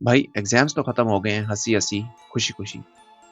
भाई एग्जाम्स तो खत्म हो गए हैं, हंसी हंसी, खुशी खुशी,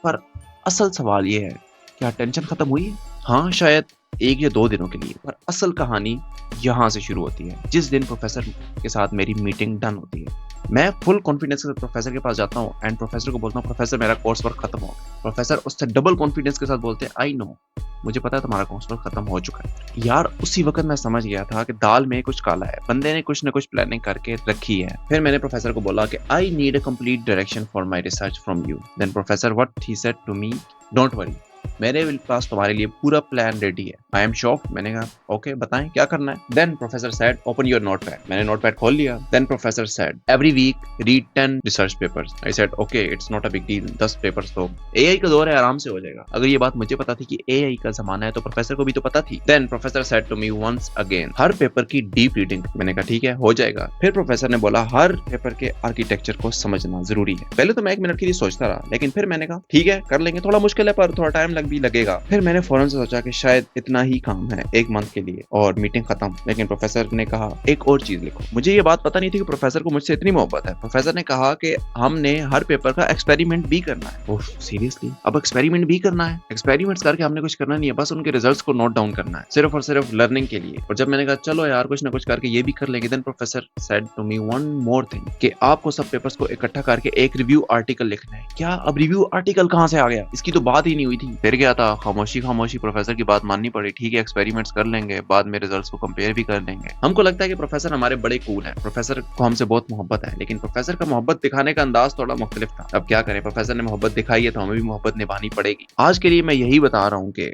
पर असल सवाल ये है, क्या टेंशन खत्म हुई है? हाँ, शायद 1 या 2 दिनों के लिए, पर असल कहानी यहाँ से शुरू होती है, जिस दिन प्रोफेसर के साथ मेरी मीटिंग डन होती है। मैं फुल कॉन्फिडेंस के साथ प्रोफेसर के पास जाता हूँ एंड प्रोफेसर को बोलता हूँ, प्रोफेसर मेरा कोर्स वर्क खत्म हो गया। प्रोफेसर उससे डबल कॉन्फिडेंस के साथ बोलते हैं, आई नो, मुझे पता है तुम्हारा कोर्स वर्क खत्म हो चुका है। यार उसी वक्त मैं समझ गया था कि दाल में कुछ काला है, बंदे ने कुछ न कुछ प्लानिंग करके रखी है। फिर मैंने प्रोफेसर को बोला कि I need a complete direction for my research from you. Then professor what he said to me, don't worry, मेरे पास तुम्हारे लिए पूरा प्लान रेडी है। आई एम शॉक, मैंने कहा ओके बताएं क्या करना है। Then professor said open your notepad. मैंने नोटपैड खोल लिया। Then professor said every week read 10 research papers. I said okay it's not a big deal, 10 papers तो एआई का दौर है, आराम से हो जाएगा। अगर ये बात मुझे पता थी कि एआई का जमाना है तो प्रोफेसर को भी तो पता थी। Then professor said to me once again, हर पेपर की डीप रीडिंग। मैंने कहा ठीक है हो जाएगा। फिर प्रोफेसर ने बोला हर पेपर के आर्किटेक्चर को समझना जरूरी है। पहले तो मैं 1 मिनट के लिए सोचता रहा, लेकिन फिर मैंने कहा ठीक है कर लेंगे, थोड़ा मुश्किल है पर थोड़ा टाइम भी लगेगा। फिर मैंने फौरन से सोचा कि शायद इतना ही काम है 1 मंथ के लिए और मीटिंग खत्म। लेकिन प्रोफेसर ने कहा एक और चीज लिखो। मुझे ये बात पता नहीं थी कि प्रोफेसर को मुझसे इतनी मोहब्बत है। प्रोफेसर ने कहा कि हमने हर पेपर का एक्सपेरिमेंट भी करना है। ओह सीरियसली, अब एक्सपेरिमेंट भी करना है? एक्सपेरिमेंट्स करके हमने कुछ करना नहीं है, बस उनके रिजल्ट्स को नोट डाउन करना है, सिर्फ और सिर्फ लर्निंग के लिए। और जब मैंने कहा चलो यार कुछ ना कुछ करके ये भी कर लेंगे, then professor said to me one more thing, कि आपको सब पेपर्स को इकट्ठा करके एक रिव्यू आर्टिकल लिखना है। क्या अब रिव्यू आर्टिकल कहाँ से आ गया? इसकी तो बात ही नहीं हुई थी। फिर क्या था, खामोशी खामोशी प्रोफेसर की बात माननी पड़ी। ठीक है एक्सपेरिमेंट्स कर लेंगे, बाद में रिजल्ट्स को कंपेयर भी कर लेंगे। हमको लगता है कि प्रोफेसर हमारे बड़े कूल हैं, प्रोफेसर को हमसे बहुत मोहब्बत है, लेकिन प्रोफेसर का मोहब्बत दिखाने का अंदाज थोड़ा मुख्तलिफ था। अब क्या करें, प्रोफेसर ने मोहब्बत दिखाई है तो हमें भी मोहब्बत निभानी पड़ेगी। आज के लिए मैं यही बता रहा हूँ कि